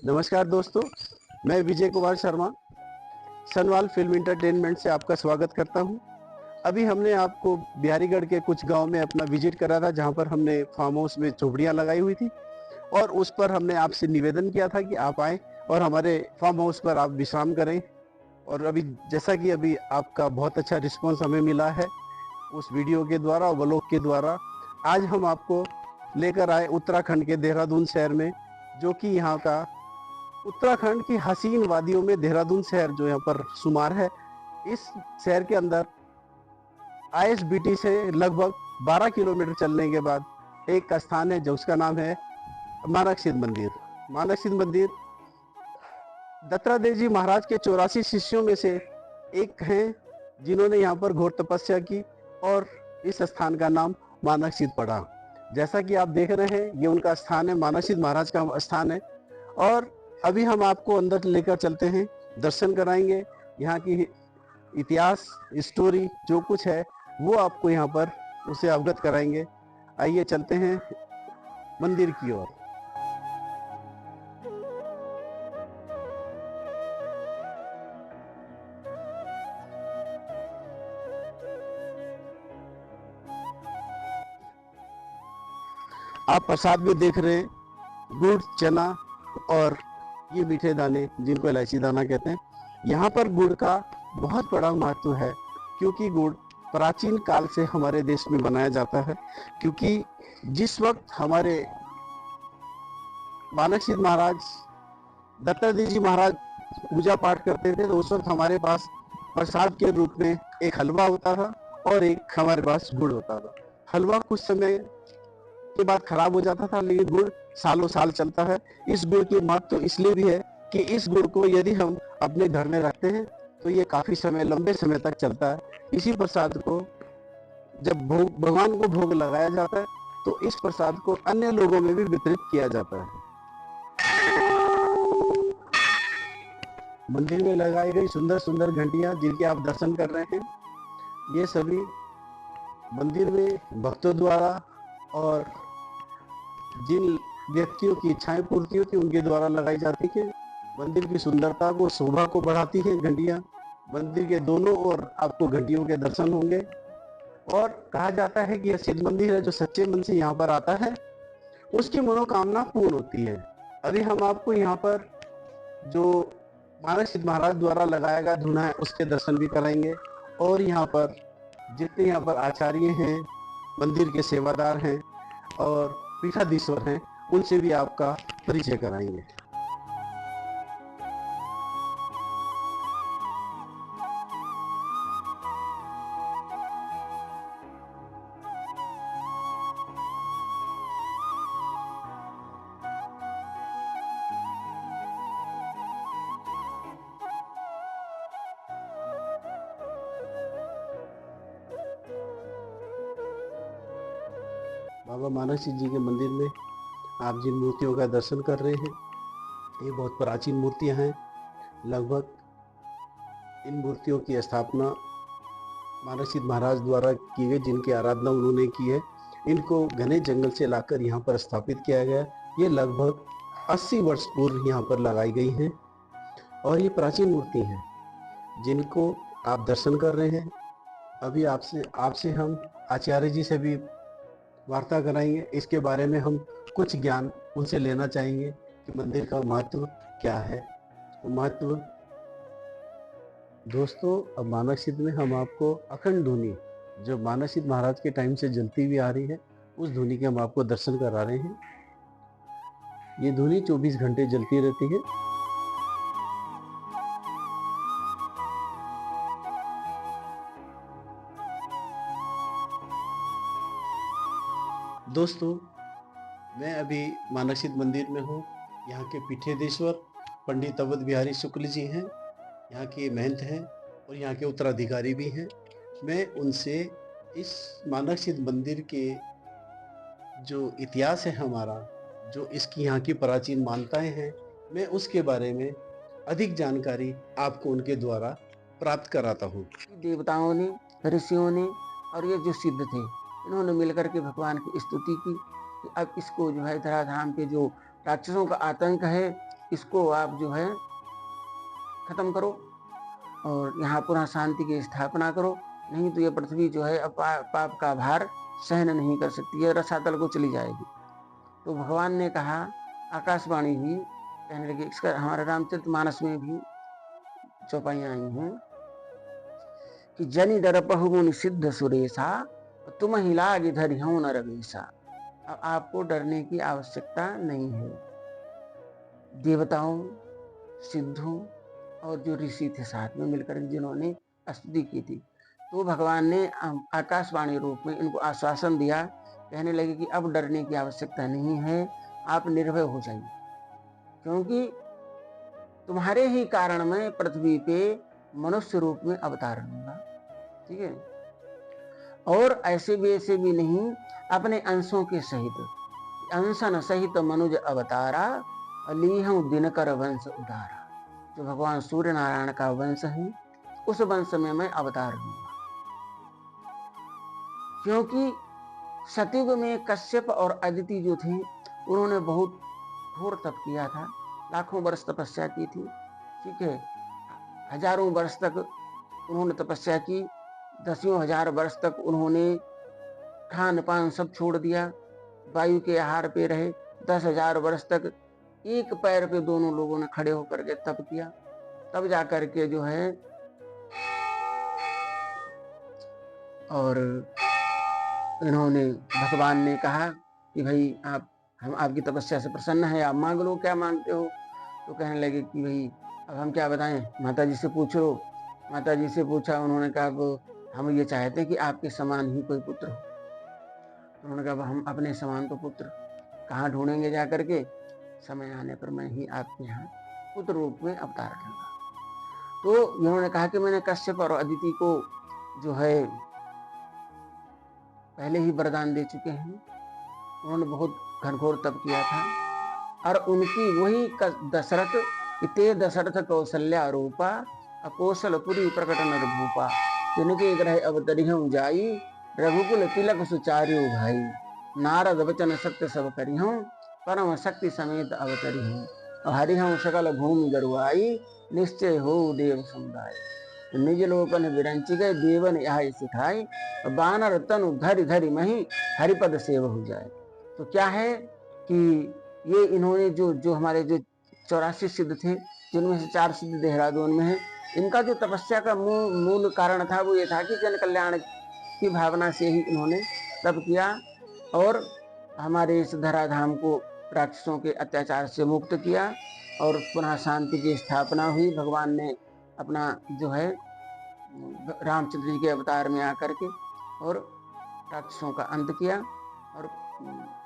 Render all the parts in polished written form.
नमस्कार दोस्तों, मैं विजय कुमार शर्मा सनवाल फिल्म इंटरटेनमेंट से आपका स्वागत करता हूं। अभी हमने आपको बिहारीगढ़ के कुछ गांव में अपना विजिट करा था, जहां पर हमने फार्म हाउस में झोपड़ियां लगाई हुई थी और उस पर हमने आपसे निवेदन किया था कि आप आएँ और हमारे फार्म हाउस पर आप विश्राम करें। और अभी जैसा कि अभी आपका बहुत अच्छा रिस्पॉन्स हमें मिला है उस वीडियो के द्वारा और व्लॉग के द्वारा, आज हम आपको लेकर आए उत्तराखंड के देहरादून शहर में, जो कि यहाँ का उत्तराखंड की हसीन वादियों में देहरादून शहर जो यहाँ पर शुमार है। इस शहर के अंदर आईएसबीटी से लगभग 12 किलोमीटर चलने के बाद एक स्थान है जो उसका नाम है मानक सिद्ध मंदिर। मानक सिद्ध मंदिर दत्तात्रेय जी महाराज के 84 शिष्यों में से एक हैं, जिन्होंने यहाँ पर घोर तपस्या की और इस स्थान का नाम मानक सिद्ध पड़ा। जैसा कि आप देख रहे हैं, ये उनका स्थान है, मानक सिद्ध महाराज का स्थान है। और अभी हम आपको अंदर लेकर चलते हैं, दर्शन कराएंगे, यहाँ की इतिहास स्टोरी जो कुछ है वो आपको यहाँ पर उसे अवगत कराएंगे। आइए चलते हैं मंदिर की ओर। आप प्रसाद में देख रहे हैं गुड़, चना और ये मीठे दाने जिनको इलायची दाना कहते हैं। यहाँ पर गुड़ का बहुत बड़ा महत्व है, क्योंकि गुड़ प्राचीन काल से हमारे देश में बनाया जाता है। क्योंकि जिस वक्त हमारे मानक सिद्ध महाराज दत्तात्रेय जी महाराज पूजा पाठ करते थे, तो उस वक्त हमारे पास प्रसाद के रूप में एक हलवा होता था और एक हमारे पास गुड़ होता था। हलवा कुछ समय के बाद खराब हो जाता था, लेकिन गुड़ सालों साल चलता है। इस गुड़ की महत्व तो इसलिए भी है कि इस गुड़ को यदि हम अपने घर में रखते हैं तो ये काफी समय, लंबे समय तक चलता है। इसी प्रसाद को जब भोग, भगवान को भोग लगाया जाता है, तो इस प्रसाद को अन्य लोगों में भी वितरित किया जाता है। मंदिर में लगाई गई सुंदर सुंदर घंटियां जिनके आप दर्शन कर रहे हैं, ये सभी मंदिर में भक्तों द्वारा और जिन व्यक्तियों की इच्छाएं पूर्ति होती उनके द्वारा लगाई जाती है। मंदिर की सुंदरता को, शोभा को बढ़ाती है घंटियां। मंदिर के दोनों ओर आपको घंटियों के दर्शन होंगे। और कहा जाता है कि यह सिद्ध मंदिर है, जो सच्चे मन से यहाँ पर आता है उसकी मनोकामना पूर्ण होती है। अभी हम आपको यहाँ पर जो मानक सिद्ध महाराज द्वारा लगाया गया धूना है उसके दर्शन भी कराएंगे। और यहाँ पर जितने यहाँ पर आचार्य हैं, मंदिर के सेवादार हैं और पीठाधीश्वर हैं, उनसे भी आपका परिचय कराएंगे। बाबा मानक सिंह जी के मंदिर में आप जिन मूर्तियों का दर्शन कर रहे हैं, ये बहुत प्राचीन मूर्तियां हैं। लगभग इन मूर्तियों की स्थापना मानक सिंह महाराज द्वारा की गई, जिनकी आराधना उन्होंने की है। इनको घने जंगल से लाकर यहाँ पर स्थापित किया गया। ये लगभग 80 वर्ष पूर्व यहाँ पर लगाई गई हैं और ये प्राचीन मूर्ति हैं जिनको आप दर्शन कर रहे हैं। अभी आपसे हम आचार्य जी से भी वार्ता कराएंगे। इसके बारे में हम कुछ ज्ञान उनसे लेना चाहेंगे कि मंदिर का महत्व क्या है। महत्व दोस्तों, अब मानक सिद्ध में हम आपको अखंड धुनी, जो मानक सिद्ध महाराज के टाइम से जलती हुई आ रही है, उस धुनी के हम आपको दर्शन करा रहे हैं। ये धुनी 24 घंटे जलती रहती है। दोस्तों, मैं अभी मानक सिद्ध मंदिर में हूँ। यहाँ के पीठाधीश्वर पंडित अवध बिहारी शुक्ल जी हैं, यहाँ के महंत हैं और यहाँ के उत्तराधिकारी भी हैं। मैं उनसे इस मानक सिद्ध मंदिर के जो इतिहास है हमारा, जो इसकी यहाँ की प्राचीन मान्यताएं हैं, मैं उसके बारे में अधिक जानकारी आपको उनके द्वारा प्राप्त कराता हूँ। देवताओं ने, ऋषियों ने और ये जो सिद्ध थे, इन्होंने मिलकर के भगवान की स्तुति की कि अब इसको जो है धराधाम के जो राक्षसों का आतंक है इसको आप जो है खत्म करो और यहाँ पुनः शांति की स्थापना करो, नहीं तो ये पृथ्वी जो है पाप का भार सहन नहीं कर सकती है, रसातल को चली जाएगी। तो भगवान ने कहा, आकाशवाणी भी कहने लगी, इसका हमारे रामचरितमानस में भी चौपाइयां आई हैं कि जनि डरपहु मुनि सिद्ध सुरेशा तुम ही लाग इधर हूं न रवेशा। अब आपको डरने की आवश्यकता नहीं है। देवताओं, सिद्धों और जो ऋषि थे साथ में मिलकर जिन्होंने स्तुति की थी, तो भगवान ने आकाशवाणी रूप में इनको आश्वासन दिया, कहने लगे कि अब डरने की आवश्यकता नहीं है, आप निर्भय हो जाइए, क्योंकि तुम्हारे ही कारण मैं पृथ्वी पे मनुष्य रूप में अवतार लूंगा। ठीक है, और ऐसे भी नहीं, अपने अंशों के सहित, अंशन सहित मनुज अवतारा लीहूं दिनकर वंश उदारा। जो भगवान सूर्य नारायण का वंश है, उस वंश में मैं अवतार लूंगा। क्योंकि सतयुग में कश्यप और अदिति जो थे, उन्होंने बहुत घोर तप किया था, लाखों वर्ष तपस्या की थी। ठीक है, हजारों वर्ष तक उन्होंने तपस्या की, 10,000 वर्ष तक उन्होंने खान पान सब छोड़ दिया, वायु के आहार पे रहे, 10,000 वर्ष तक एक पैर पे दोनों लोगों ने खड़े होकर के तप किया। तब जा करके जो है, और इन्होंने, भगवान ने कहा कि भाई हम आपकी तपस्या से प्रसन्न है, आप मांग लो, क्या मांगते हो। तो कहने लगे कि भाई अब हम क्या बताएं, माता जी से पूछो। माता जी से पूछा, उन्होंने कहा अब हम ये चाहते हैं कि आपके समान ही कोई पुत्र हो। उन्होंने कहा हम अपने समान तो पुत्र कहाँ ढूंढेंगे जा करके, समय आने पर मैं ही आपके यहाँ पुत्र रूप में अवतार लूंगा। तो इन्होंने कहा कि मैंने कश्यप और अदिति को जो है पहले ही वरदान दे चुके हैं, उन्होंने बहुत घनघोर तप किया था, और उनकी वही दशरथ, इते दशरथ कौशल्या रूपा अकौशलपुरी प्रकट नरभूपा, जिनके ग्रह अवतरिहं जाई रघुकुल तिलक सुचार्यो भाई, नारद वचन सत्य सब करिहं परम शक्ति समेत अवतरिहं, हरिहं सकल भूमि गरुआई निश्चय हो देव समुदाय, निज लोकन विरंचि गए देवन यह सिखाई, बानर तनु धरि धरि मही हरिपद सेव हो जाए। तो क्या है कि ये इन्होंने जो हमारे जो 84 सिद्ध थे, जिनमें से 4 सिद्ध देहरादून में है, इनका जो तपस्या का मूल कारण था वो ये था कि जन कल्याण की भावना से ही इन्होंने तप किया और हमारे इस धराधाम को राक्षसों के अत्याचार से मुक्त किया, और पुनः शांति की स्थापना हुई। भगवान ने अपना जो है रामचंद्र जी के अवतार में आकर के और राक्षसों का अंत किया, और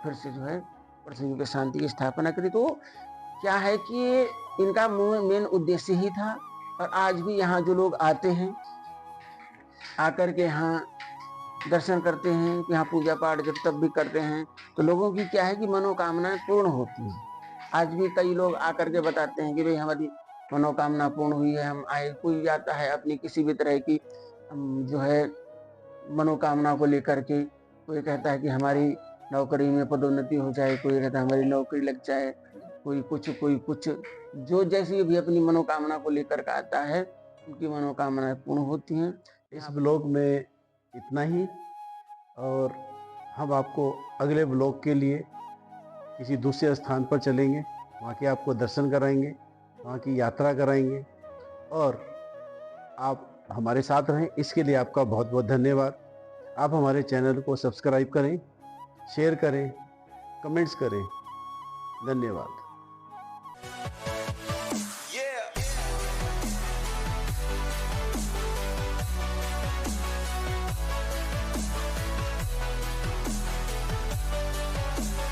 फिर से जो है पृथ्वी पे शांति की स्थापना करी। तो क्या है कि इनका मेन उद्देश्य ही था, और आज भी यहाँ जो लोग आते हैं, आकर के यहाँ दर्शन करते हैं, यहाँ पूजा पाठ जब तब भी करते हैं, तो लोगों की क्या है कि मनोकामनाएं पूर्ण होती हैं। आज भी कई लोग आकर के बताते हैं कि भाई हमारी मनोकामना पूर्ण हुई है, हम आए। कोई आता है अपनी किसी भी तरह की जो है मनोकामना को लेकर के, कोई कहता है कि हमारी नौकरी में पदोन्नति हो जाए, कोई कहता है हमारी नौकरी लग जाए, कोई कुछ, जो जैसी भी अपनी मनोकामना को लेकर के आता है, उनकी मनोकामनाएं पूर्ण होती हैं। इस ब्लॉग में इतना ही, और हम आपको अगले ब्लॉग के लिए किसी दूसरे स्थान पर चलेंगे, वहाँ के आपको दर्शन कराएंगे, वहाँ की यात्रा कराएंगे, और आप हमारे साथ रहें। इसके लिए आपका बहुत बहुत धन्यवाद। आप हमारे चैनल को सब्सक्राइब करें, शेयर करें, कमेंट्स करें। धन्यवाद।